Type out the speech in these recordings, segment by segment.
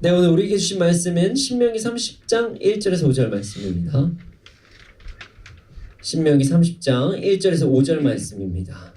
네, 오늘 우리에게 주신 말씀은 신명기 30장 1절에서 5절 말씀입니다. 신명기 30장 1절에서 5절 말씀입니다.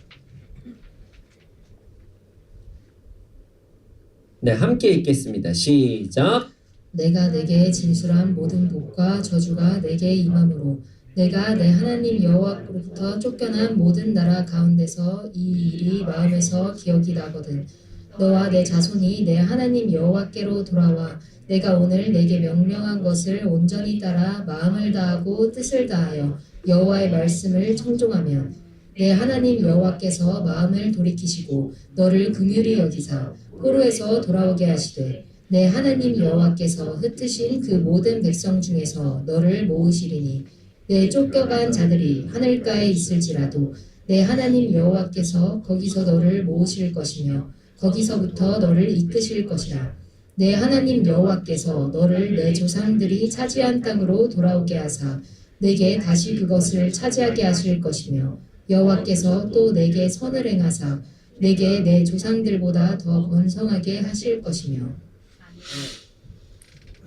네, 함께 읽겠습니다. 시작. 내가 내게 진술한 모든 복과 저주가 내게 임함으로 내가 내 하나님 여호와로부터 쫓겨난 모든 나라 가운데서 이 일이 마음에서 기억이 나거든. 너와 내 자손이 내 하나님 여호와께로 돌아와 내가 오늘 내게 명령한 것을 온전히 따라 마음을 다하고 뜻을 다하여 여호와의 말씀을 청종하면 내 하나님 여호와께서 마음을 돌이키시고 너를 긍휼히 여기사 포로에서 돌아오게 하시되 내 하나님 여호와께서 흩으신 그 모든 백성 중에서 너를 모으시리니 내 쫓겨간 자들이 하늘가에 있을지라도 내 하나님 여호와께서 거기서 너를 모으실 것이며 거기서부터 너를 이끄실 것이라. 내 하나님 여호와께서 너를 내 조상들이 차지한 땅으로 돌아오게 하사 내게 다시 그것을 차지하게 하실 것이며 여호와께서 또 내게 선을 행하사 내게 내 조상들보다 더 번성하게 하실 것이며.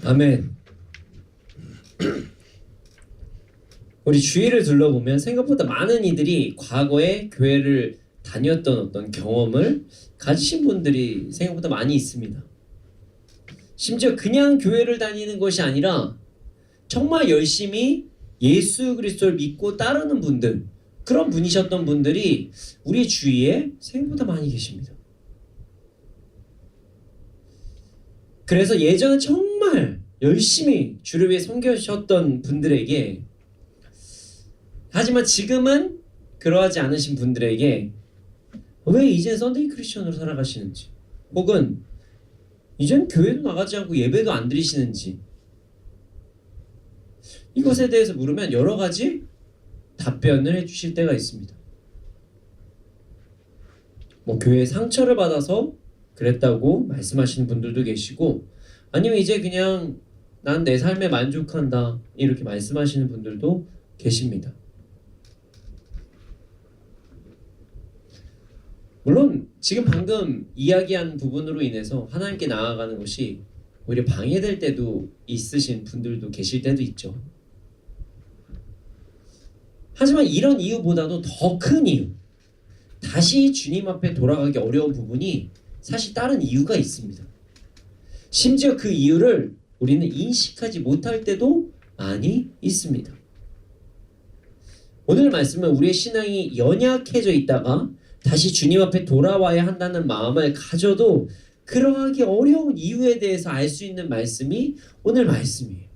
아멘. 우리 주위를 둘러보면 생각보다 많은 이들이 과거에 교회를 다녔던 어떤 경험을 가지신 분들이 생각보다 많이 있습니다. 심지어 그냥 교회를 다니는 것이 아니라 정말 열심히 예수 그리스도를 믿고 따르는 분들, 그런 분이셨던 분들이 우리 주위에 생각보다 많이 계십니다. 그래서 예전에 정말 열심히 주를 위해 섬겨주셨던 분들에게, 하지만 지금은 그러하지 않으신 분들에게 왜 이제 썬데이 크리스천으로 살아가시는지, 혹은 이젠 교회도 나가지 않고 예배도 안 드리시는지, 이것에 대해서 물으면 여러 가지 답변을 해주실 때가 있습니다. 교회에 상처를 받아서 그랬다고 말씀하시는 분들도 계시고, 아니면 이제 그냥 난 내 삶에 만족한다 이렇게 말씀하시는 분들도 계십니다. 물론 지금 방금 이야기한 부분으로 인해서 하나님께 나아가는 것이 오히려 방해될 때도 있으신 분들도 계실 때도 있죠. 하지만 이런 이유보다도 더 큰 이유, 다시 주님 앞에 돌아가기 어려운 부분이 사실 다른 이유가 있습니다. 심지어 그 이유를 우리는 인식하지 못할 때도 많이 있습니다. 오늘 말씀은 우리의 신앙이 연약해져 있다가 다시 주님 앞에 돌아와야 한다는 마음을 가져도 그러하기 어려운 이유에 대해서 알 수 있는 말씀이 오늘 말씀이에요.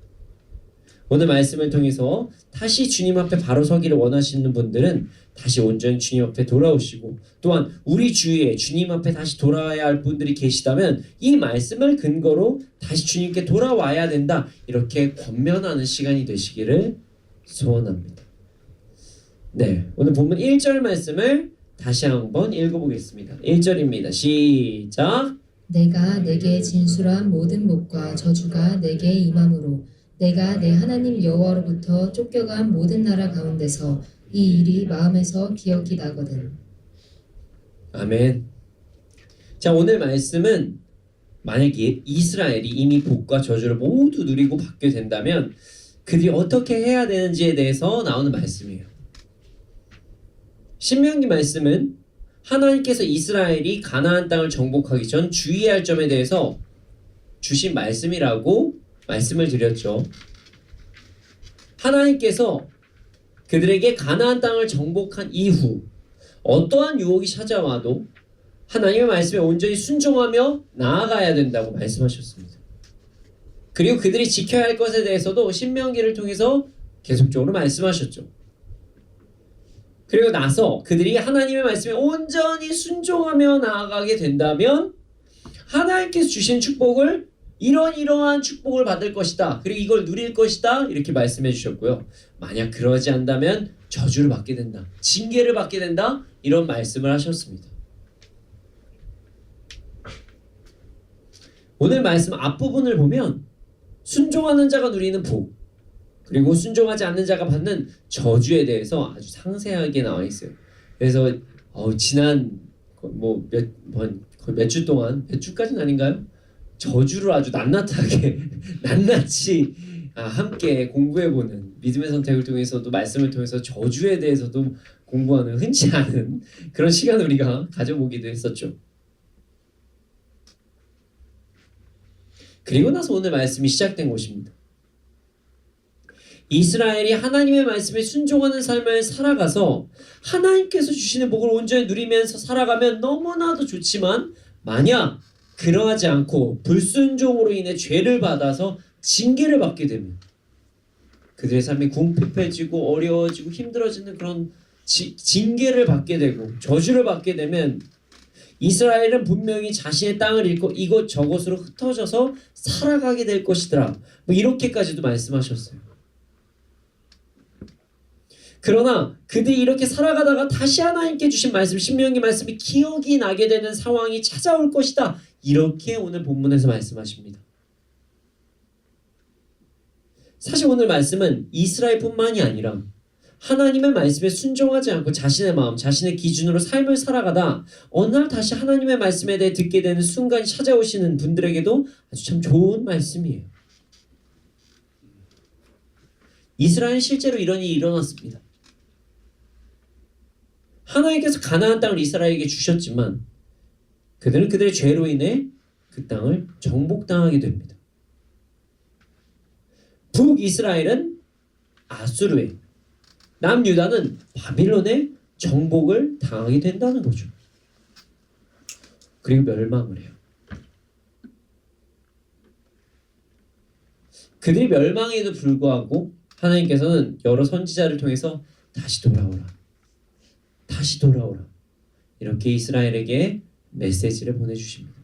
오늘 말씀을 통해서 다시 주님 앞에 바로 서기를 원하시는 분들은 다시 온전히 주님 앞에 돌아오시고, 또한 우리 주위에 주님 앞에 다시 돌아와야 할 분들이 계시다면 이 말씀을 근거로 다시 주님께 돌아와야 된다, 이렇게 권면하는 시간이 되시기를 소원합니다. 네, 오늘 본문 1절 말씀을 다시 한번 읽어보겠습니다. 1절입니다. 시작. 내가 내게 진술한 모든 복과 저주가 내게 임함으로 내가 내 하나님 여호와로부터 쫓겨간 모든 나라 가운데서 이 일이 마음에서 기억이 나거든. 아멘. 자, 오늘 말씀은 만약에 이스라엘이 이미 복과 저주를 모두 누리고 받게 된다면 그들이 어떻게 해야 되는지에 대해서 나오는 말씀이에요. 신명기 말씀은 하나님께서 이스라엘이 가나안 땅을 정복하기 전 주의해야 할 점에 대해서 주신 말씀이라고 말씀을 드렸죠. 하나님께서 그들에게 가나안 땅을 정복한 이후 어떠한 유혹이 찾아와도 하나님의 말씀에 온전히 순종하며 나아가야 된다고 말씀하셨습니다. 그리고 그들이 지켜야 할 것에 대해서도 신명기를 통해서 계속적으로 말씀하셨죠. 그리고 나서 그들이 하나님의 말씀에 온전히 순종하며 나아가게 된다면 하나님께서 주신 축복을, 이러한 축복을 받을 것이다, 그리고 이걸 누릴 것이다, 이렇게 말씀해 주셨고요. 만약 그러지 않다면 저주를 받게 된다, 징계를 받게 된다, 이런 말씀을 하셨습니다. 오늘 말씀 앞부분을 보면 순종하는 자가 누리는 복, 그리고 순종하지 않는 자가 받는 저주에 대해서 아주 상세하게 나와 있어요. 그래서 지난 몇 주 동안, 몇 주까지는 아닌가요? 저주를 아주 낱낱하게 낱낱이 함께 공부해보는 믿음의 선택을 통해서도 말씀을 통해서 저주에 대해서도 공부하는 흔치 않은 그런 시간을 우리가 가져보기도 했었죠. 그리고 나서 오늘 말씀이 시작된 것입니다. 이스라엘이 하나님의 말씀에 순종하는 삶을 살아가서 하나님께서 주시는 복을 온전히 누리면서 살아가면 너무나도 좋지만, 만약 그러하지 않고 불순종으로 인해 죄를 받아서 징계를 받게 되면 그들의 삶이 궁핍해지고 어려워지고 힘들어지는 그런 징계를 받게 되고 저주를 받게 되면 이스라엘은 분명히 자신의 땅을 잃고 이곳저곳으로 흩어져서 살아가게 될 것이더라. 이렇게까지도 말씀하셨어요. 그러나 그들이 이렇게 살아가다가 다시 하나님께 주신 말씀, 신명기 말씀이 기억이 나게 되는 상황이 찾아올 것이다. 이렇게 오늘 본문에서 말씀하십니다. 사실 오늘 말씀은 이스라엘뿐만이 아니라 하나님의 말씀에 순종하지 않고 자신의 마음, 자신의 기준으로 삶을 살아가다 어느 날 다시 하나님의 말씀에 대해 듣게 되는 순간이 찾아오시는 분들에게도 아주 참 좋은 말씀이에요. 이스라엘은 실제로 이런 일이 일어났습니다. 하나님께서 가나안 땅을 이스라엘에게 주셨지만 그들은 그들의 죄로 인해 그 땅을 정복당하게 됩니다. 북이스라엘은 아수르에, 남유다는 바빌론의 정복을 당하게 된다는 거죠. 그리고 멸망을 해요. 그들이 멸망에도 불구하고 하나님께서는 여러 선지자를 통해서 다시 돌아오라, 다시 돌아오라, 이렇게 이스라엘에게 메시지를 보내주십니다.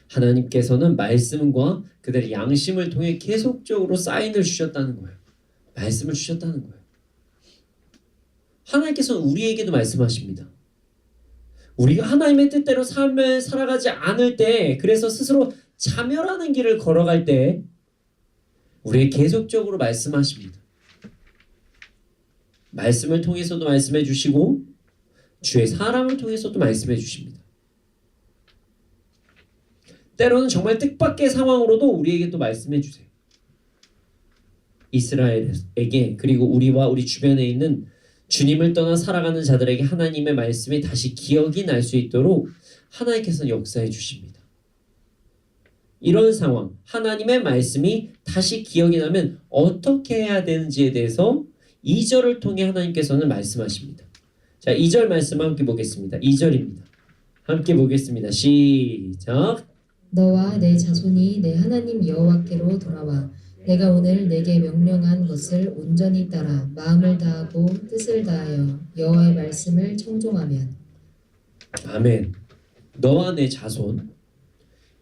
하나님께서는 말씀과 그들의 양심을 통해 계속적으로 사인을 주셨다는 거예요. 말씀을 주셨다는 거예요. 하나님께서는 우리에게도 말씀하십니다. 우리가 하나님의 뜻대로 삶을 살아가지 않을 때, 그래서 스스로 자멸하는 길을 걸어갈 때 우리에게 계속적으로 말씀하십니다. 말씀을 통해서도 말씀해 주시고 주의 사람을 통해서도 말씀해 주십니다. 때로는 정말 뜻밖의 상황으로도 우리에게 또 말씀해 주세요. 이스라엘에게, 그리고 우리와 우리 주변에 있는 주님을 떠나 살아가는 자들에게 하나님의 말씀이 다시 기억이 날 수 있도록 하나님께서는 역사해 주십니다. 이런 상황, 하나님의 말씀이 다시 기억이 나면 어떻게 해야 되는지에 대해서 2절을 통해 하나님께서는 말씀하십니다. 자, 2절 말씀 함께 보겠습니다. 2절입니다. 함께 보겠습니다. 시작. 너와 내 자손이 내 하나님 여호와께로 돌아와 내가 오늘 내게 명령한 것을 온전히 따라 마음을 다하고 뜻을 다하여 여호와의 말씀을 청종하면. 아멘. 너와 내 자손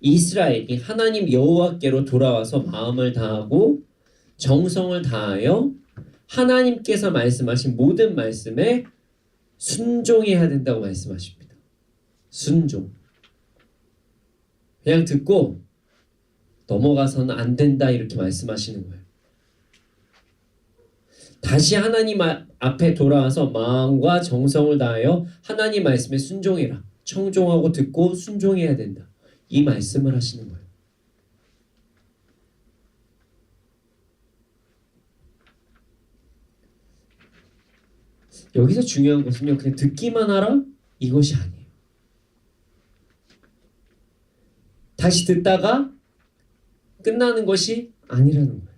이스라엘이 하나님 여호와께로 돌아와서 마음을 다하고 정성을 다하여 하나님께서 말씀하신 모든 말씀에 순종해야 된다고 말씀하십니다. 순종. 그냥 듣고 넘어가서는 안 된다, 이렇게 말씀하시는 거예요. 다시 하나님 앞에 돌아와서 마음과 정성을 다하여 하나님 말씀에 순종해라. 청종하고 듣고 순종해야 된다. 이 말씀을 하시는 거예요. 여기서 중요한 것은요, 그냥 듣기만 하라, 이것이 아니에요. 다시 듣다가 끝나는 것이 아니라는 거예요.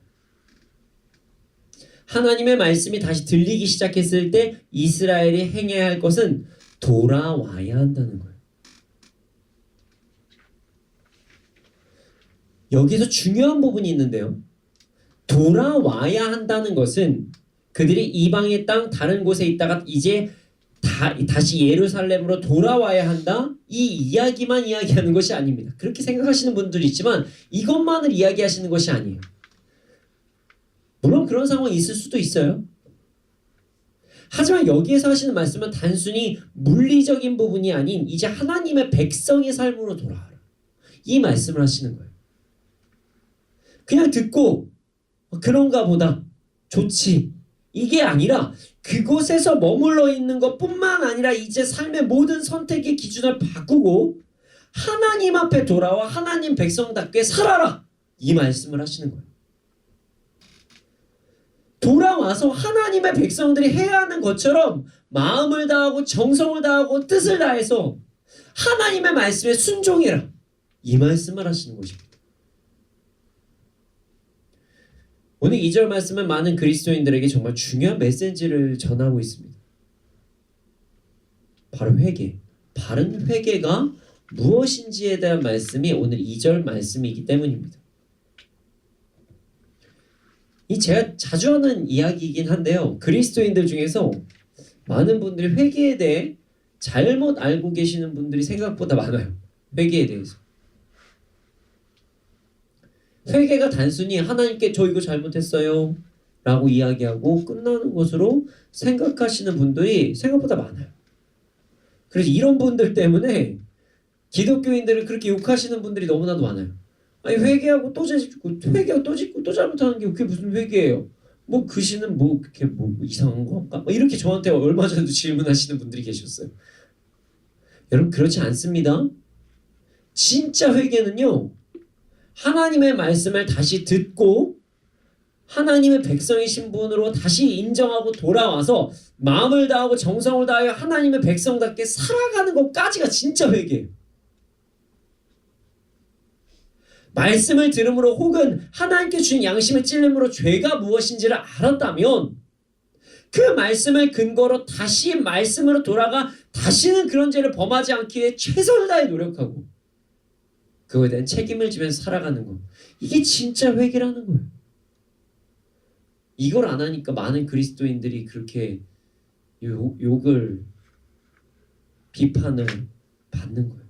하나님의 말씀이 다시 들리기 시작했을 때 이스라엘이 행해야 할 것은 돌아와야 한다는 거예요. 여기서 중요한 부분이 있는데요. 돌아와야 한다는 것은 그들이 이방의 땅 다른 곳에 있다가 이제 다시 예루살렘으로 돌아와야 한다, 이 이야기만 이야기하는 것이 아닙니다. 그렇게 생각하시는 분들이 있지만 이것만을 이야기하시는 것이 아니에요. 물론 그런 상황이 있을 수도 있어요. 하지만 여기에서 하시는 말씀은 단순히 물리적인 부분이 아닌 이제 하나님의 백성의 삶으로 돌아와라, 이 말씀을 하시는 거예요. 그냥 듣고 그런가 보다, 좋지, 이게 아니라 그곳에서 머물러 있는 것뿐만 아니라 이제 삶의 모든 선택의 기준을 바꾸고 하나님 앞에 돌아와 하나님 백성답게 살아라. 이 말씀을 하시는 거예요. 돌아와서 하나님의 백성들이 해야 하는 것처럼 마음을 다하고 정성을 다하고 뜻을 다해서 하나님의 말씀에 순종해라. 이 말씀을 하시는 것입니다. 오늘 2절 말씀은 많은 그리스도인들에게 정말 중요한 메시지를 전하고 있습니다. 바로 회개. 바른 회개가 무엇인지에 대한 말씀이 오늘 2절 말씀이기 때문입니다. 이 제가 자주 하는 이야기이긴 한데요. 그리스도인들 중에서 많은 분들이 회개에 대해 잘못 알고 계시는 분들이 생각보다 많아요. 회개에 대해서. 회개가 단순히 하나님께 저 이거 잘못했어요 라고 이야기하고 끝나는 것으로 생각하시는 분들이 생각보다 많아요. 그래서 이런 분들 때문에 기독교인들을 그렇게 욕하시는 분들이 너무나도 많아요. 아니 회개하고 또 짓고 회개하고 또 짓고 또 잘못하는 게 그게 무슨 회개예요? 뭐 그 시는 뭐 그렇게 뭐 이상한 건가? 뭐 이렇게 저한테 얼마 전에도 질문하시는 분들이 계셨어요. 여러분 그렇지 않습니다. 진짜 회개는요. 하나님의 말씀을 다시 듣고 하나님의 백성이신 분으로 다시 인정하고 돌아와서 마음을 다하고 정성을 다하여 하나님의 백성답게 살아가는 것까지가 진짜 회개예요. 말씀을 들음으로 혹은 하나님께 주신 양심의 찔림으로 죄가 무엇인지를 알았다면 그 말씀을 근거로 다시 말씀으로 돌아가 다시는 그런 죄를 범하지 않기 위해 최선을 다해 노력하고 그거에 대한 책임을 지면서 살아가는 것. 이게 진짜 회개라는 거예요. 이걸 안 하니까 많은 그리스도인들이 그렇게 욕을 비판을 받는 거예요.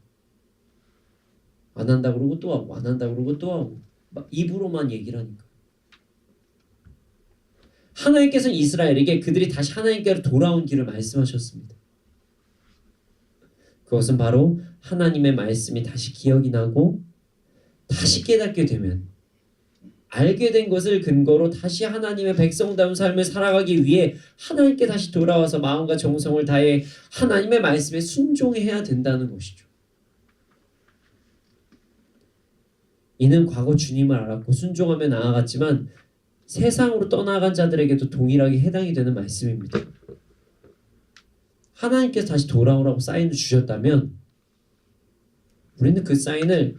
안 한다 그러고 또 하고 안 한다 그러고 또 하고 막 입으로만 얘기를 하니까. 하나님께서는 이스라엘에게 그들이 다시 하나님께로 돌아온 길을 말씀하셨습니다. 그것은 바로 하나님의 말씀이 다시 기억이 나고 다시 깨닫게 되면 알게 된 것을 근거로 다시 하나님의 백성다운 삶을 살아가기 위해 하나님께 다시 돌아와서 마음과 정성을 다해 하나님의 말씀에 순종해야 된다는 것이죠. 이는 과거 주님을 알았고 순종하며 나아갔지만 세상으로 떠나간 자들에게도 동일하게 해당이 되는 말씀입니다. 하나님께서 다시 돌아오라고 사인을 주셨다면 우리는 그 사인을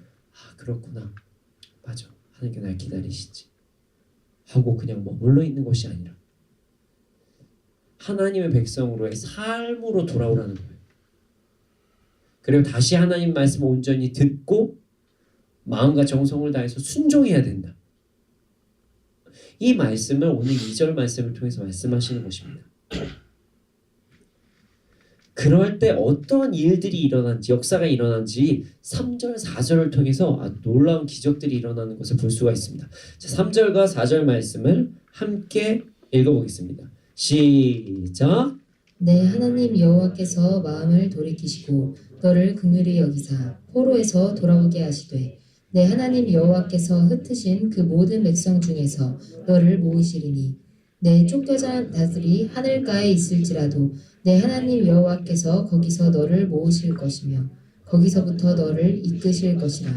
그렇구나. 맞아. 하나님께 날 기다리시지. 하고 그냥 머물러 있는 것이 아니라 하나님의 백성으로의 삶으로 돌아오라는 거예요. 그리고 다시 하나님 말씀을 온전히 듣고 마음과 정성을 다해서 순종해야 된다. 이 말씀을 오늘 2절 말씀을 통해서 말씀하시는 것입니다. 그럴 때 어떤 일들이 일어난지 역사가 일어난지 3절 4절을 통해서 놀라운 기적들이 일어나는 것을 볼 수가 있습니다. 자, 3절과 4절 말씀을 함께 읽어보겠습니다. 시작. 내 하나님 여호와께서 마음을 돌이키시고 너를 긍휼히 여기사 포로에서 돌아오게 하시되 내 하나님 여호와께서 흩으신 그 모든 백성 중에서 너를 모으시리니 내 쫓겨난 자들이 하늘가에 있을지라도 내 하나님 여호와께서 거기서 너를 모으실 것이며 거기서부터 너를 이끄실 것이라.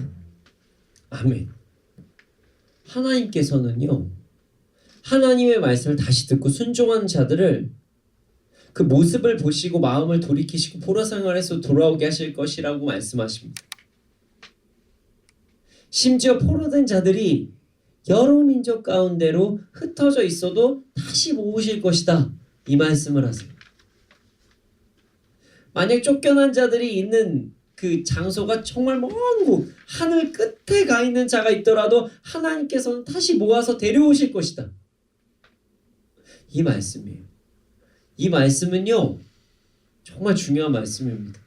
아멘. 하나님께서는요. 하나님의 말씀을 다시 듣고 순종하는 자들을 그 모습을 보시고 마음을 돌이키시고 포로 생활에서 돌아오게 하실 것이라고 말씀하십니다. 심지어 포로된 자들이 여러 민족 가운데로 흩어져 있어도 다시 모으실 것이다. 이 말씀을 하세요. 만약 쫓겨난 자들이 있는 그 장소가 정말 먼 곳, 하늘 끝에 가 있는 자가 있더라도 하나님께서는 다시 모아서 데려오실 것이다. 이 말씀이에요. 이 말씀은요, 정말 중요한 말씀입니다.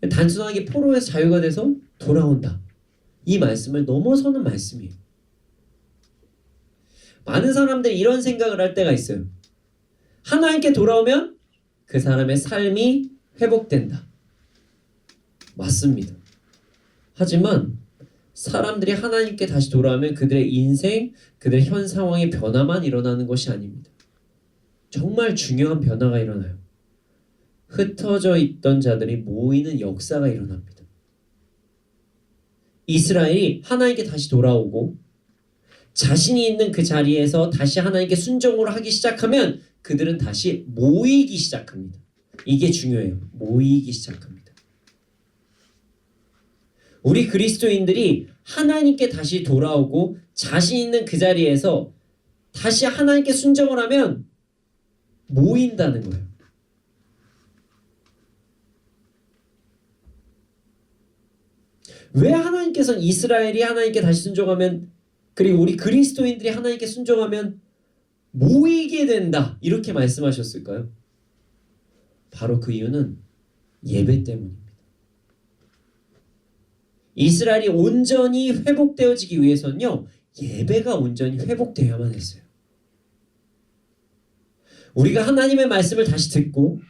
단순하게 포로에서 자유가 돼서 돌아온다. 이 말씀을 넘어서는 말씀이에요. 많은 사람들이 이런 생각을 할 때가 있어요. 하나님께 돌아오면 그 사람의 삶이 회복된다. 맞습니다. 하지만 사람들이 하나님께 다시 돌아오면 그들의 인생, 그들의 현 상황의 변화만 일어나는 것이 아닙니다. 정말 중요한 변화가 일어나요. 흩어져 있던 자들이 모이는 역사가 일어납니다. 이스라엘이 하나님께 다시 돌아오고 자신이 있는 그 자리에서 다시 하나님께 순종을 하기 시작하면 그들은 다시 모이기 시작합니다. 이게 중요해요. 모이기 시작합니다. 우리 그리스도인들이 하나님께 다시 돌아오고 자신 있는 그 자리에서 다시 하나님께 순종을 하면 모인다는 거예요. 왜 하나님께서는 이스라엘이 하나님께 다시 순종하면, 그리고 우리 그리스도인들이 하나님께 순종하면 모이게 된다 이렇게 말씀하셨을까요? 바로 그 이유는 예배 때문입니다. 이스라엘이 온전히 회복되어지기 위해서는요, 예배가 온전히 회복되어야만 했어요. 우리가 하나님의 말씀을 다시 듣고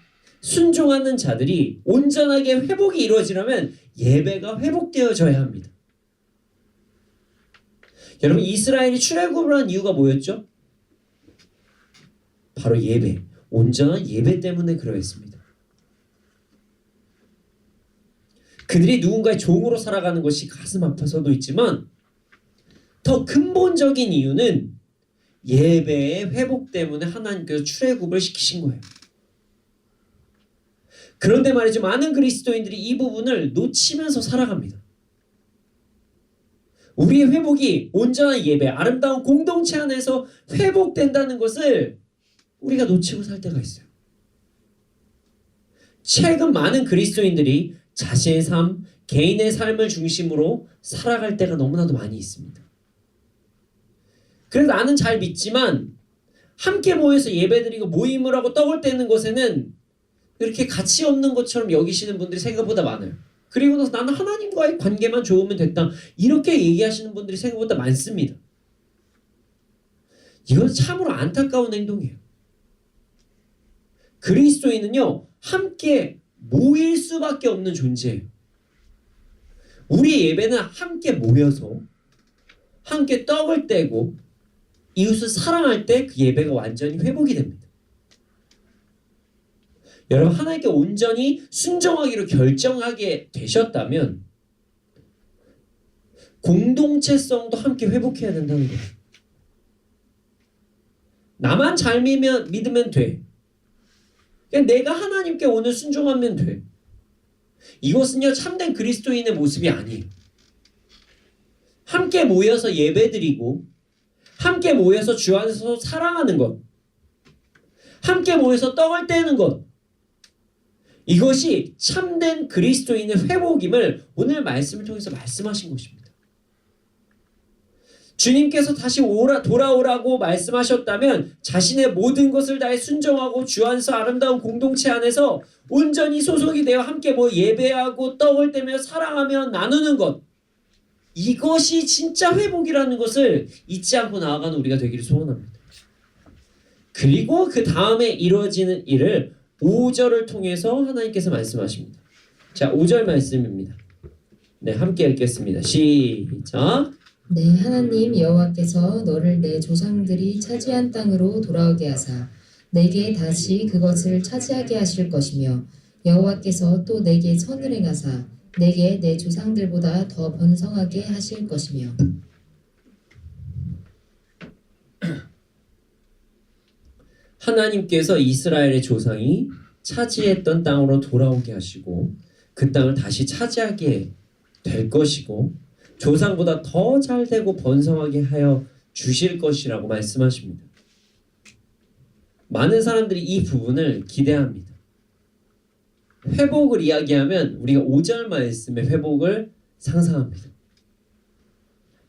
순종하는 자들이 온전하게 회복이 이루어지려면 예배가 회복되어져야 합니다. 여러분, 이스라엘이 출애굽을 한 이유가 뭐였죠? 바로 예배, 온전한 예배 때문에 그러했습니다. 그들이 누군가의 종으로 살아가는 것이 가슴 아파서도 있지만 더 근본적인 이유는 예배의 회복 때문에 하나님께서 출애굽을 시키신 거예요. 그런데 말이죠, 많은 그리스도인들이 이 부분을 놓치면서 살아갑니다. 우리의 회복이 온전한 예배, 아름다운 공동체 안에서 회복된다는 것을 우리가 놓치고 살 때가 있어요. 최근 많은 그리스도인들이 자신의 삶, 개인의 삶을 중심으로 살아갈 때가 너무나도 많이 있습니다. 그래서 나는 잘 믿지만 함께 모여서 예배드리고 모임을 하고 떡을 떼는 것에는 이렇게 가치 없는 것처럼 여기시는 분들이 생각보다 많아요. 그리고 나서 나는 하나님과의 관계만 좋으면 됐다 이렇게 얘기하시는 분들이 생각보다 많습니다. 이건 참으로 안타까운 행동이에요. 그리스도인은요, 함께 모일 수밖에 없는 존재예요. 우리 예배는 함께 모여서 함께 떡을 떼고 이웃을 사랑할 때 그 예배가 완전히 회복이 됩니다. 여러분, 하나님께 온전히 순종하기로 결정하게 되셨다면 공동체성도 함께 회복해야 된다는 거예요. 나만 잘 믿으면 돼. 그냥 내가 하나님께 오늘 순종하면 돼. 이것은요, 참된 그리스도인의 모습이 아니에요. 함께 모여서 예배드리고 함께 모여서 주 안에서 사랑하는 것, 함께 모여서 떡을 떼는 것, 이것이 참된 그리스도인의 회복임을 오늘 말씀을 통해서 말씀하신 것입니다. 주님께서 다시 돌아오라고 말씀하셨다면 자신의 모든 것을 다해 순종하고 주 안에서 아름다운 공동체 안에서 온전히 소속이 되어 함께 예배하고 떡을 떼며 사랑하며 나누는 것, 이것이 진짜 회복이라는 것을 잊지 않고 나아가는 우리가 되기를 소원합니다. 그리고 그 다음에 이루어지는 일을 5절을 통해서 하나님께서 말씀하십니다. 자, 5절 말씀입니다. 네, 함께 읽겠습니다. 시작. 내 하나님 여호와께서 너를 내 조상들이 차지한 땅으로 돌아오게 하사 내게 다시 그것을 차지하게 하실 것이며 여호와께서 또 내게 선을 행하사 내게 내 조상들보다 더 번성하게 하실 것이며. 하나님께서 이스라엘의 조상이 차지했던 땅으로 돌아오게 하시고 그 땅을 다시 차지하게 될 것이고 조상보다 더 잘되고 번성하게 하여 주실 것이라고 말씀하십니다. 많은 사람들이 이 부분을 기대합니다. 회복을 이야기하면 우리가 5절 말씀의 회복을 상상합니다.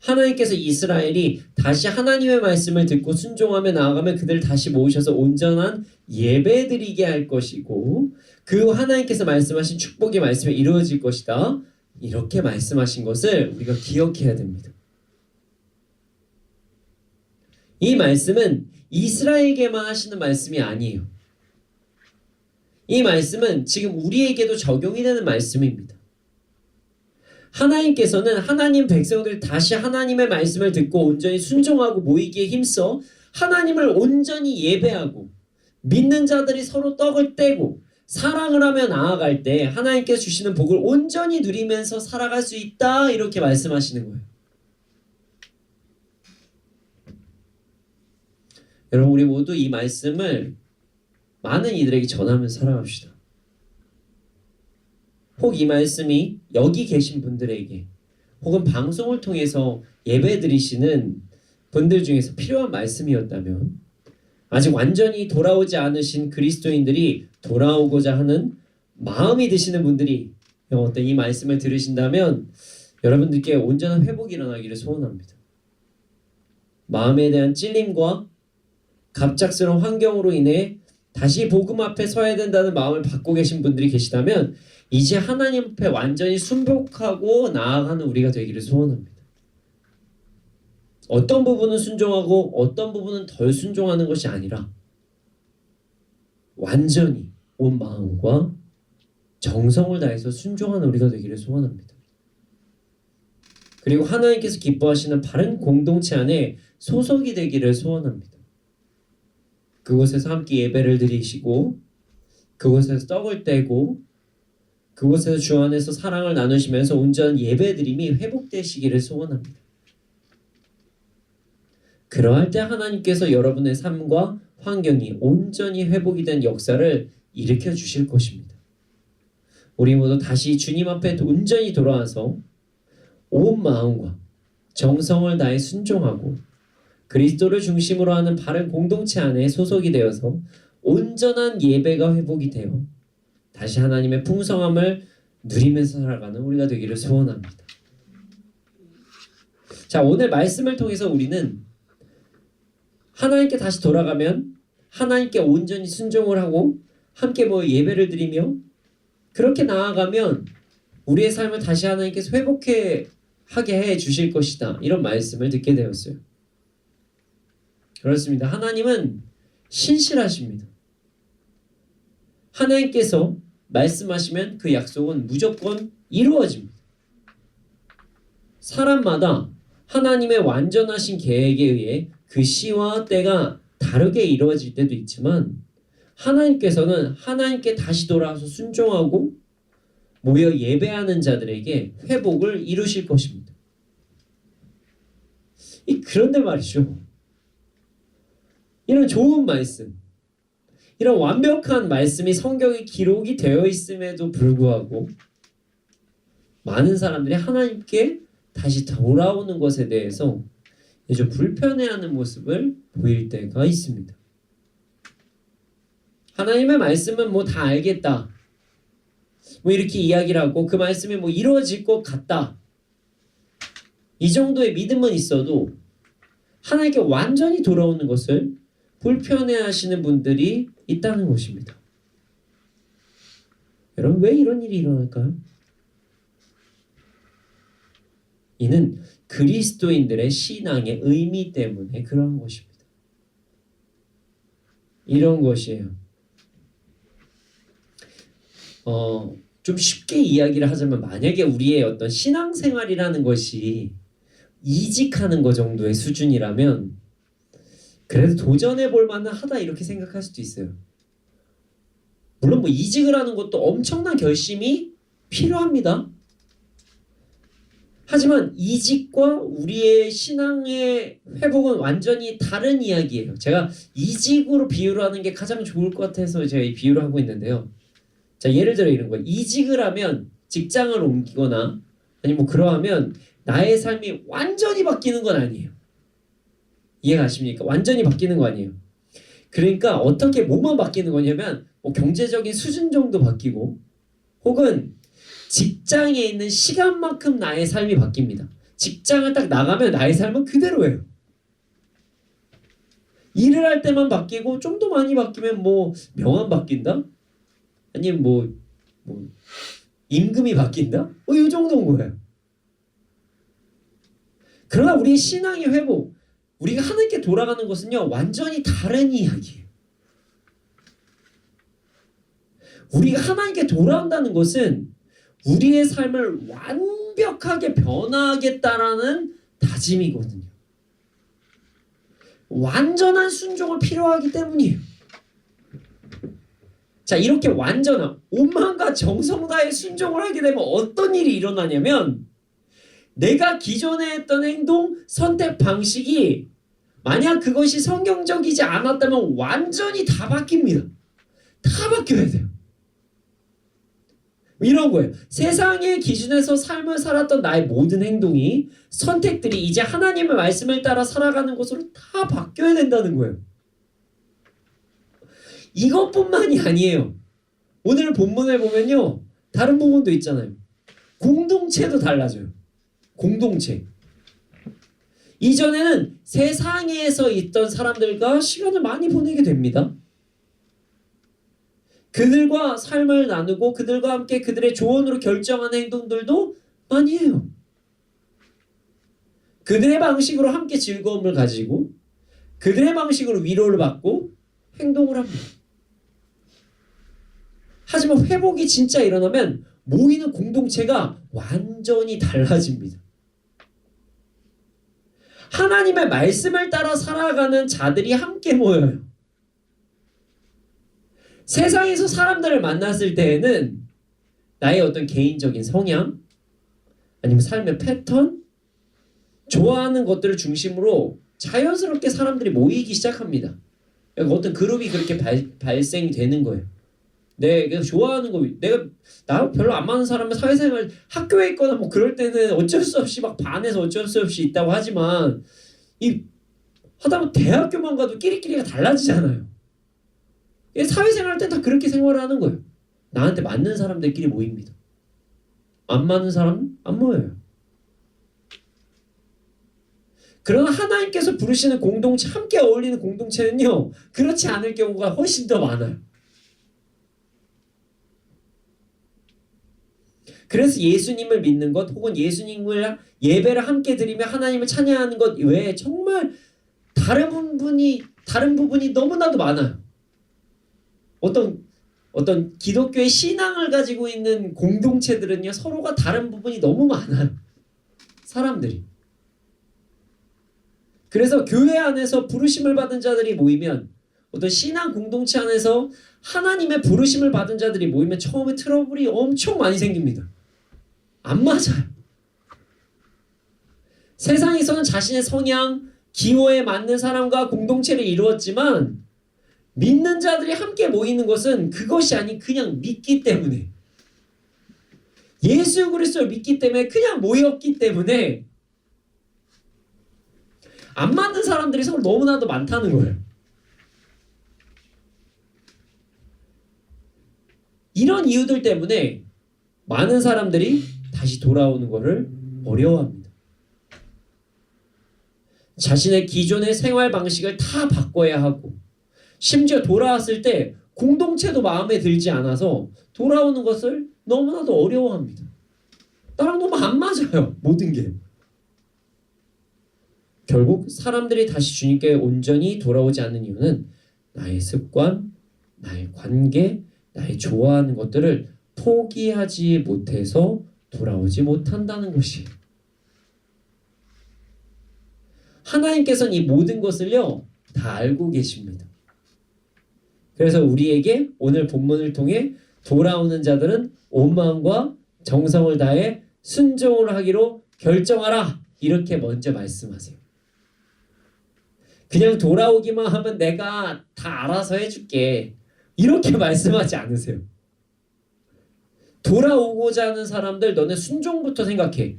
하나님께서 이스라엘이 다시 하나님의 말씀을 듣고 순종하며 나아가면 그들을 다시 모으셔서 온전한 예배드리게 할 것이고 그 하나님께서 말씀하신 축복의 말씀이 이루어질 것이다. 이렇게 말씀하신 것을 우리가 기억해야 됩니다. 이 말씀은 이스라엘에게만 하시는 말씀이 아니에요. 이 말씀은 지금 우리에게도 적용이 되는 말씀입니다. 하나님께서는 하나님 백성들 다시 하나님의 말씀을 듣고 온전히 순종하고 모이기에 힘써 하나님을 온전히 예배하고 믿는 자들이 서로 떡을 떼고 사랑을 하며 나아갈 때 하나님께서 주시는 복을 온전히 누리면서 살아갈 수 있다 이렇게 말씀하시는 거예요. 여러분 우리 모두 이 말씀을 많은 이들에게 전하면서 살아갑시다. 혹 이 말씀이 여기 계신 분들에게 혹은 방송을 통해서 예배 드리시는 분들 중에서 필요한 말씀이었다면 아직 완전히 돌아오지 않으신 그리스도인들이 돌아오고자 하는 마음이 드시는 분들이 어떤 이 말씀을 들으신다면 여러분들께 온전한 회복이 일어나기를 소원합니다. 마음에 대한 찔림과 갑작스러운 환경으로 인해 다시 복음 앞에 서야 된다는 마음을 갖고 계신 분들이 계시다면 이제 하나님 앞에 완전히 순복하고 나아가는 우리가 되기를 소원합니다. 어떤 부분은 순종하고 어떤 부분은 덜 순종하는 것이 아니라 완전히 온 마음과 정성을 다해서 순종하는 우리가 되기를 소원합니다. 그리고 하나님께서 기뻐하시는 바른 공동체 안에 소속이 되기를 소원합니다. 그곳에서 함께 예배를 드리시고 그곳에서 떡을 떼고 그곳에서 주 안에서 사랑을 나누시면서 온전한 예배드림이 회복되시기를 소원합니다. 그러할 때 하나님께서 여러분의 삶과 환경이 온전히 회복이 된 역사를 일으켜 주실 것입니다. 우리 모두 다시 주님 앞에 온전히 돌아와서 온 마음과 정성을 다해 순종하고 그리스도를 중심으로 하는 바른 공동체 안에 소속이 되어서 온전한 예배가 회복이 되어 다시 하나님의 풍성함을 누리면서 살아가는 우리가 되기를 소원합니다. 자, 오늘 말씀을 통해서 우리는 하나님께 다시 돌아가면 하나님께 온전히 순종을 하고 함께 예배를 드리며 그렇게 나아가면 우리의 삶을 다시 하나님께서 하게 해 주실 것이다. 이런 말씀을 듣게 되었어요. 그렇습니다. 하나님은 신실하십니다. 하나님께서 말씀하시면 그 약속은 무조건 이루어집니다. 사람마다 하나님의 완전하신 계획에 의해 그 시와 때가 다르게 이루어질 때도 있지만 하나님께서는 하나님께 다시 돌아와서 순종하고 모여 예배하는 자들에게 회복을 이루실 것입니다. 그런데 말이죠. 이런 좋은 말씀, 이런 완벽한 말씀이 성경에 기록이 되어 있음에도 불구하고 많은 사람들이 하나님께 다시 돌아오는 것에 대해서 좀 불편해하는 모습을 보일 때가 있습니다. 하나님의 말씀은 다 알겠다. 이렇게 이야기를 하고 그 말씀이 이루어질 것 같다. 이 정도의 믿음은 있어도 하나님께 완전히 돌아오는 것을 불편해하시는 분들이 있다는 것입니다. 여러분 왜 이런 일이 일어날까요? 이는 그리스도인들의 신앙의 의미 때문에 그러한 것입니다. 이런 것이에요. 좀 쉽게 이야기를 하자면 만약에 우리의 어떤 신앙생활이라는 것이 이직하는 것 정도의 수준이라면 그래도 도전해 볼 만은 하다 이렇게 생각할 수도 있어요. 물론 이직을 하는 것도 엄청난 결심이 필요합니다. 하지만 이직과 우리의 신앙의 회복은 완전히 다른 이야기예요. 제가 이직으로 비유를 하는 게 가장 좋을 것 같아서 제가 이 비유를 하고 있는데요. 자, 예를 들어 이런 거예요. 이직을 하면 직장을 옮기거나 아니면 그러하면 나의 삶이 완전히 바뀌는 건 아니에요. 이해가십니까? 완전히 바뀌는 거 아니에요. 그러니까 어떻게 뭐만 바뀌는 거냐면 경제적인 수준 정도 바뀌고 혹은 직장에 있는 시간만큼 나의 삶이 바뀝니다. 직장을 딱 나가면 나의 삶은 그대로예요. 일을 할 때만 바뀌고 좀 더 많이 바뀌면 명함 바뀐다? 아니면 임금이 바뀐다? 이 정도인 거예요. 그러나 우리의 신앙의 회복, 우리가 하나님께 돌아가는 것은요 완전히 다른 이야기예요. 우리가 하나님께 돌아온다는 것은 우리의 삶을 완벽하게 변화하겠다라는 다짐이거든요. 완전한 순종을 필요하기 때문이에요. 자, 이렇게 완전한 온 마음과 정성 다해 순종을 하게 되면 어떤 일이 일어나냐면 내가 기존에 했던 행동, 선택 방식이 만약 그것이 성경적이지 않았다면 완전히 다 바뀝니다. 다 바뀌어야 돼요. 이런 거예요. 세상의 기준에서 삶을 살았던 나의 모든 행동이, 선택들이 이제 하나님의 말씀을 따라 살아가는 것으로 다 바뀌어야 된다는 거예요. 이것뿐만이 아니에요. 오늘 본문에 보면요, 다른 부분도 있잖아요. 공동체도 달라져요. 공동체. 이전에는 세상에서 있던 사람들과 시간을 많이 보내게 됩니다. 그들과 삶을 나누고 그들과 함께 그들의 조언으로 결정하는 행동들도 많이 해요. 그들의 방식으로 함께 즐거움을 가지고 그들의 방식으로 위로를 받고 행동을 합니다. 하지만 회복이 진짜 일어나면 모이는 공동체가 완전히 달라집니다. 하나님의 말씀을 따라 살아가는 자들이 함께 모여요. 세상에서 사람들을 만났을 때에는 나의 어떤 개인적인 성향, 아니면 삶의 패턴, 좋아하는 것들을 중심으로 자연스럽게 사람들이 모이기 시작합니다. 어떤 그룹이 그렇게 발생이 되는 거예요. 내가 좋아하는 거, 나랑 별로 안 맞는 사람은 사회생활 학교에 있거나 뭐 그럴 때는 어쩔 수 없이 막 반해서 어쩔 수 없이 있다고 하지만 하다보면 대학교만 가도 끼리끼리가 달라지잖아요. 사회생활 할 때 다 그렇게 생활을 하는 거예요. 나한테 맞는 사람들끼리 모입니다. 안 맞는 사람은 안 모여요. 그러나 하나님께서 부르시는 공동체, 함께 어울리는 공동체는요, 그렇지 않을 경우가 훨씬 더 많아요. 그래서 예수님을 믿는 것, 혹은 예수님을 예배를 함께 드리며 하나님을 찬양하는 것 외에 정말 다른 부분이 너무나도 많아요. 어떤 기독교의 신앙을 가지고 있는 공동체들은요, 서로가 다른 부분이 너무 많아요. 사람들이. 그래서 교회 안에서 부르심을 받은 자들이 모이면, 어떤 신앙 공동체 안에서 하나님의 부르심을 받은 자들이 모이면 처음에 트러블이 엄청 많이 생깁니다. 안 맞아요. 세상에서는 자신의 성향, 기호에 맞는 사람과 공동체를 이루었지만 믿는 자들이 함께 모이는 것은 그것이 아닌 그냥 믿기 때문에, 예수 그리스도를 믿기 때문에 그냥 모였기 때문에 안 맞는 사람들이 서로 너무나도 많다는 거예요. 이런 이유들 때문에 많은 사람들이 다시 돌아오는 것을 어려워합니다. 자신의 기존의 생활 방식을 다 바꿔야 하고, 심지어 돌아왔을 때 공동체도 마음에 들지 않아서 돌아오는 것을 너무나도 어려워합니다. 나랑 너무 안 맞아요, 모든 게. 결국 사람들이 다시 주님께 온전히 돌아오지 않는 이유는 나의 습관, 나의 관계, 나의 좋아하는 것들을 포기하지 못해서 돌아오지 못한다는 것이에요. 하나님께서는 이 모든 것을요, 다 알고 계십니다. 그래서 우리에게 오늘 본문을 통해 돌아오는 자들은 온 마음과 정성을 다해 순종을 하기로 결정하라, 이렇게 먼저 말씀하세요. 그냥 돌아오기만 하면 내가 다 알아서 해줄게, 이렇게 말씀하지 않으세요. 돌아오고자 하는 사람들, 너네 순종부터 생각해.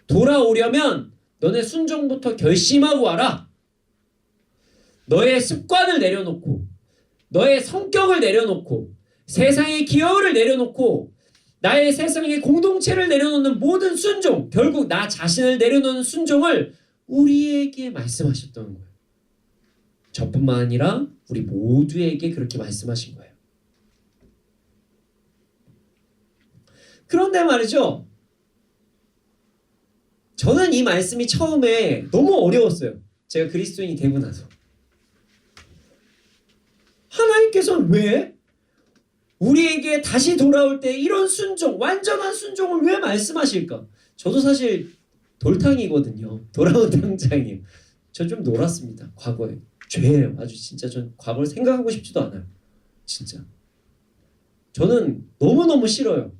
돌아오려면 너네 순종부터 결심하고 와라. 너의 습관을 내려놓고, 너의 성격을 내려놓고, 세상의 기여를 내려놓고, 나의 세상의 공동체를 내려놓는 모든 순종, 결국 나 자신을 내려놓는 순종을 우리에게 말씀하셨던 거예요. 저뿐만 아니라 우리 모두에게 그렇게 말씀하신 거예요. 그런데 말이죠, 저는 이 말씀이 처음에 너무 어려웠어요. 제가 그리스도인이 되고 나서. 하나님께서는 왜 우리에게 다시 돌아올 때 이런 순종, 완전한 순종을 왜 말씀하실까? 저도 사실 돌탕이거든요. 돌아온 당장이에요. 저 좀 놀았습니다, 과거에. 죄예요. 아주 진짜 전 과거를 생각하고 싶지도 않아요. 진짜. 저는 너무너무 싫어요.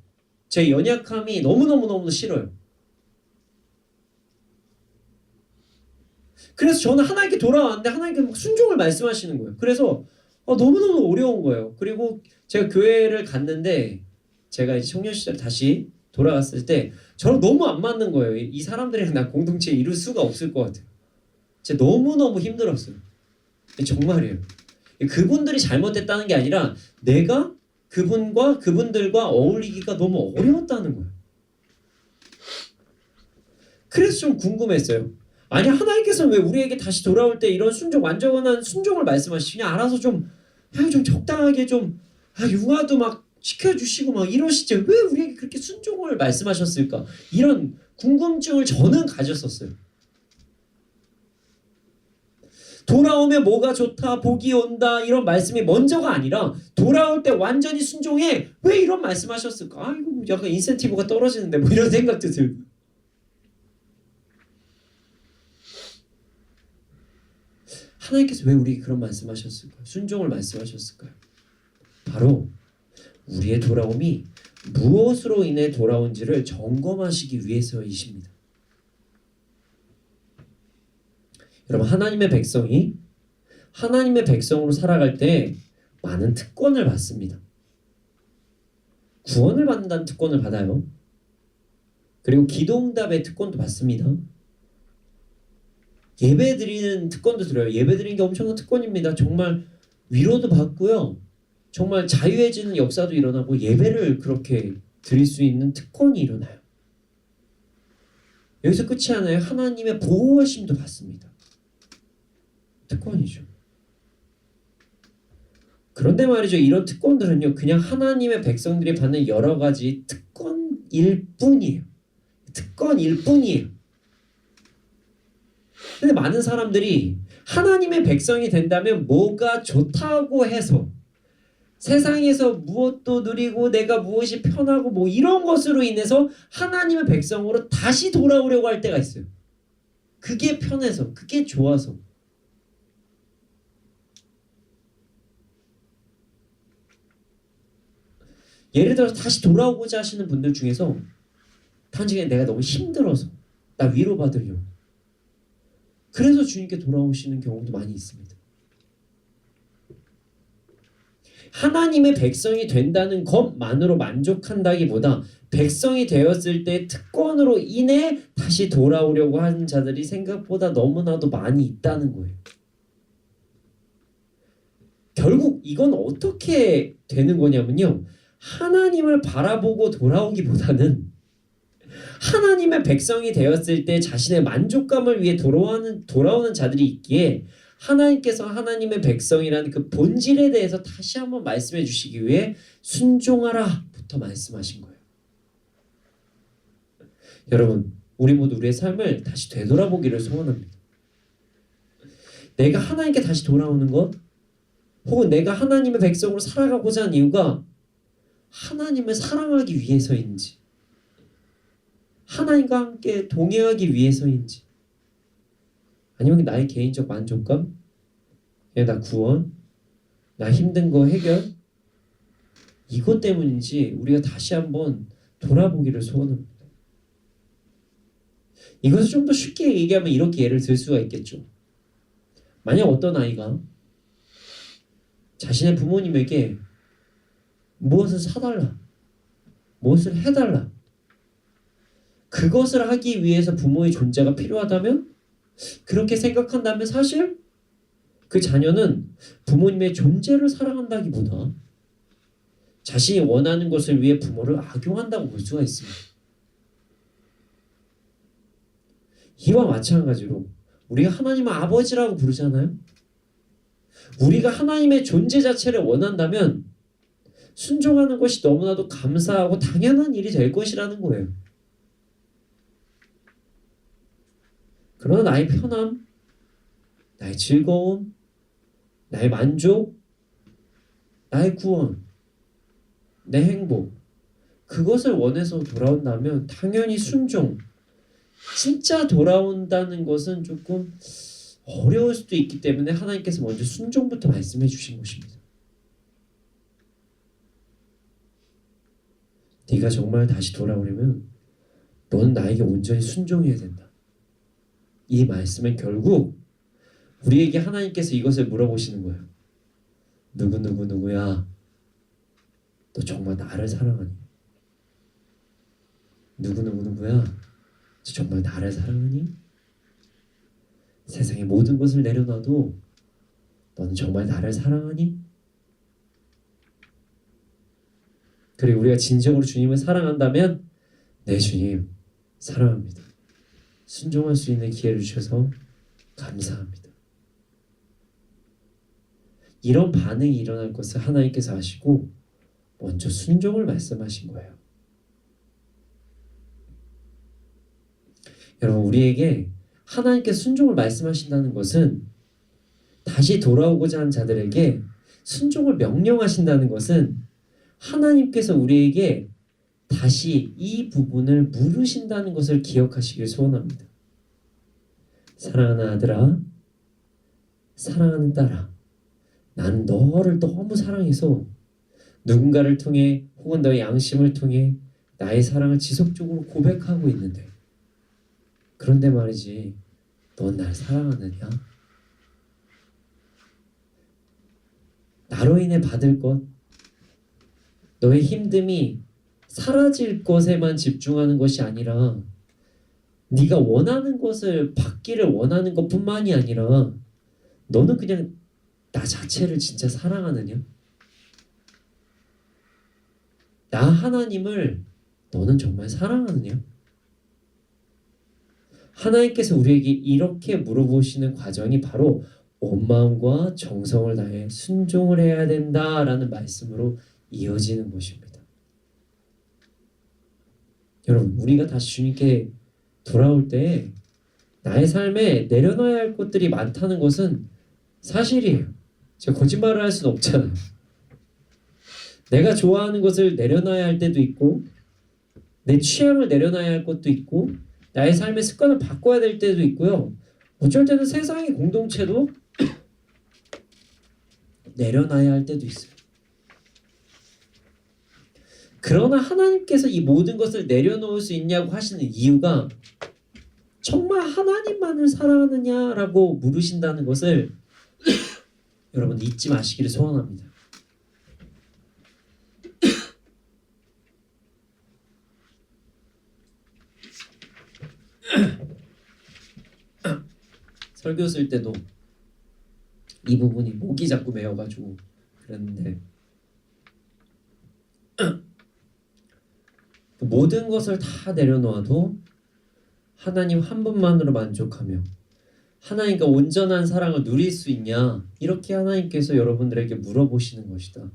제 연약함이 너무너무너무 싫어요. 그래서 저는 하나님께 돌아왔는데 하나님께서 막 순종을 말씀하시는 거예요. 그래서 너무너무 어려운 거예요. 그리고 제가 교회를 갔는데 제가 이제 청년 시절 다시 돌아갔을 때 저랑 너무 안 맞는 거예요. 이 사람들이랑 나 공동체에 이룰 수가 없을 것 같아요. 진짜 너무너무 힘들었어요. 정말이에요. 그분들이 잘못했다는 게 아니라 내가 그분들과 어울리기가 너무 어려웠다는 거예요. 그래서 좀 궁금했어요. 아니 하나님께서 왜 우리에게 다시 돌아올 때 이런 순종, 완전한 순종을 말씀하시지? 그냥 알아서 좀 적당하게 좀 융화도 막 시켜주시고 막 이러시지 왜 우리에게 그렇게 순종을 말씀하셨을까? 이런 궁금증을 저는 가졌었어요. 돌아오면 뭐가 좋다, 복이 온다 이런 말씀이 먼저가 아니라 돌아올 때 완전히 순종해 왜 이런 말씀하셨을까? 아이고 약간 인센티브가 떨어지는데 뭐 이런 생각도 들고. 하나님께서 왜 우리에게 그런 말씀하셨을까요? 순종을 말씀하셨을까요? 바로 우리의 돌아옴이 무엇으로 인해 돌아온지를 점검하시기 위해서이십니다. 여러분 하나님의 백성이 하나님의 백성으로 살아갈 때 많은 특권을 받습니다. 구원을 받는다는 특권을 받아요. 그리고 기도응답의 특권도 받습니다. 예배 드리는 특권도 들어요. 예배 드리는 게 엄청난 특권입니다. 정말 위로도 받고요. 정말 자유해지는 역사도 일어나고 예배를 그렇게 드릴 수 있는 특권이 일어나요. 여기서 끝이 아니에요. 하나님의 보호하심도 받습니다. 특권이죠. 그런데 말이죠. 이런 특권들은요. 그냥 하나님의 백성들이 받는 여러 가지 특권일 뿐이에요. 특권일 뿐이에요. 근데 많은 사람들이 하나님의 백성이 된다면 뭐가 좋다고 해서 세상에서 무엇도 누리고 내가 무엇이 편하고 뭐 이런 것으로 인해서 하나님의 백성으로 다시 돌아오려고 할 때가 있어요. 그게 편해서, 그게 좋아서. 예를 들어서 다시 돌아오고자 하시는 분들 중에서 단지 내가 너무 힘들어서 나 위로받으려고 그래서 주님께 돌아오시는 경우도 많이 있습니다. 하나님의 백성이 된다는 것만으로 만족한다기보다 백성이 되었을 때 특권으로 인해 다시 돌아오려고 하는 자들이 생각보다 너무나도 많이 있다는 거예요. 결국 이건 어떻게 되는 거냐면요. 하나님을 바라보고 돌아오기보다는 하나님의 백성이 되었을 때 자신의 만족감을 위해 돌아오는 자들이 있기에 하나님께서 하나님의 백성이라는 그 본질에 대해서 다시 한번 말씀해 주시기 위해 순종하라부터 말씀하신 거예요. 여러분, 우리 모두 우리의 삶을 다시 되돌아보기를 소원합니다. 내가 하나님께 다시 돌아오는 것 혹은 내가 하나님의 백성으로 살아가고자 하는 이유가 하나님을 사랑하기 위해서인지 하나님과 함께 동행하기 위해서인지 아니면 나의 개인적 만족감, 나 구원, 나 힘든 거 해결 이것 때문인지 우리가 다시 한번 돌아보기를 소원합니다. 이것을 좀 더 쉽게 얘기하면 이렇게 예를 들 수가 있겠죠. 만약 어떤 아이가 자신의 부모님에게 무엇을 사달라, 무엇을 해달라 그것을 하기 위해서 부모의 존재가 필요하다면 그렇게 생각한다면 사실 그 자녀는 부모님의 존재를 사랑한다기보다 자신이 원하는 것을 위해 부모를 악용한다고 볼 수가 있습니다. 이와 마찬가지로 우리가 하나님을 아버지라고 부르잖아요. 우리가 하나님의 존재 자체를 원한다면 순종하는 것이 너무나도 감사하고 당연한 일이 될 것이라는 거예요. 그러나 나의 편함, 나의 즐거움, 나의 만족, 나의 구원, 내 행복 그것을 원해서 돌아온다면 당연히 순종 진짜 돌아온다는 것은 조금 어려울 수도 있기 때문에 하나님께서 먼저 순종부터 말씀해 주신 것입니다. 네가 정말 다시 돌아오려면 너는 나에게 온전히 순종해야 된다. 이 말씀은 결국 우리에게 하나님께서 이것을 물어보시는 거예요. 누구야? 너 정말 나를 사랑하니? 누구야? 너 정말 나를 사랑하니? 세상의 모든 것을 내려놔도 너는 정말 나를 사랑하니? 그리고 우리가 진정으로 주님을 사랑한다면 네 주님 사랑합니다. 순종할 수 있는 기회를 주셔서 감사합니다. 이런 반응이 일어날 것을 하나님께서 아시고 먼저 순종을 말씀하신 거예요. 여러분, 우리에게 하나님께 순종을 말씀하신다는 것은 다시 돌아오고자 하는 자들에게 순종을 명령하신다는 것은 하나님께서 우리에게 다시 이 부분을 물으신다는 것을 기억하시길 소원합니다. 사랑하는 아들아, 사랑하는 딸아, 나는 너를 너무 사랑해서 누군가를 통해 혹은 너의 양심을 통해 나의 사랑을 지속적으로 고백하고 있는데, 그런데 말이지, 넌 날 사랑하느냐? 나로 인해 받을 것, 너의 힘듦이 사라질 것에만 집중하는 것이 아니라 네가 원하는 것을 받기를 원하는 것뿐만이 아니라 너는 그냥 나 자체를 진짜 사랑하느냐? 나 하나님을 너는 정말 사랑하느냐? 하나님께서 우리에게 이렇게 물어보시는 과정이 바로 온 마음과 정성을 다해 순종을 해야 된다라는 말씀으로 이어지는 것입니다. 여러분, 우리가 다시 주님께 돌아올 때 나의 삶에 내려놔야 할 것들이 많다는 것은 사실이에요. 제가 거짓말을 할 수는 없잖아요. 내가 좋아하는 것을 내려놔야 할 때도 있고, 내 취향을 내려놔야 할 것도 있고, 나의 삶의 습관을 바꿔야 될 때도 있고요. 어쩔 때는 세상의 공동체도 내려놔야 할 때도 있어요. 그러나 하나님께서 이 모든 것을 내려놓을 수 있냐고 하시는 이유가 정말 하나님만을 사랑하느냐라고 물으신다는 것을 여러분 잊지 마시기를 소원합니다. 설교 쓸 때도 이 부분이 목이 자꾸 메어가지고 그랬는데 모든 것을 다 내려놓아도 하나님 한 분만으로 만족하며 하나님과 온전한 사랑을 누릴 수 있냐, 이렇게 하나님께서 여러분들에게 물어보시는 것이다.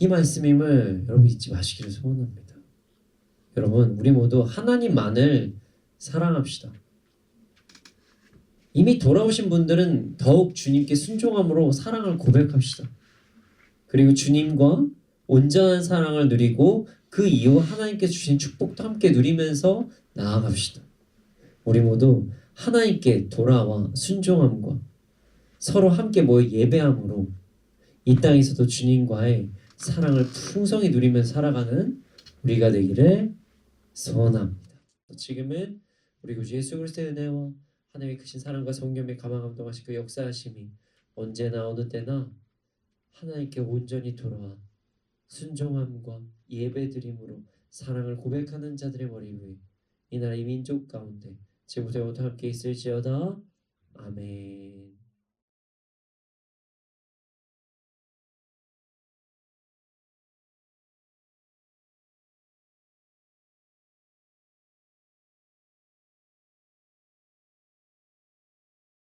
이 말씀임을 여러분 잊지 마시기를 소원합니다. 여러분, 우리 모두 하나님만을 사랑합시다. 이미 돌아오신 분들은 더욱 주님께 순종함으로 사랑을 고백합시다. 그리고 주님과 온전한 사랑을 누리고 그 이후 하나님께서 주신 축복도 함께 누리면서 나아갑시다. 우리 모두 하나님께 돌아와 순종함과 서로 함께 모여 예배함으로 이 땅에서도 주님과의 사랑을 풍성히 누리면서 살아가는 우리가 되기를 소원합니다. 지금은 우리 구주 예수 그리스도의 은혜와 하나님의 크신 사랑과 성령의 감화감동하신 그 역사하심이 언제나 어느 때나 하나님께 온전히 돌아와 순종함과 예배드림으로 사랑을 고백하는 자들의 머리 위에 이 나라 이 민족 가운데 지금부터 영원토록 함께 있을지어다. 아멘.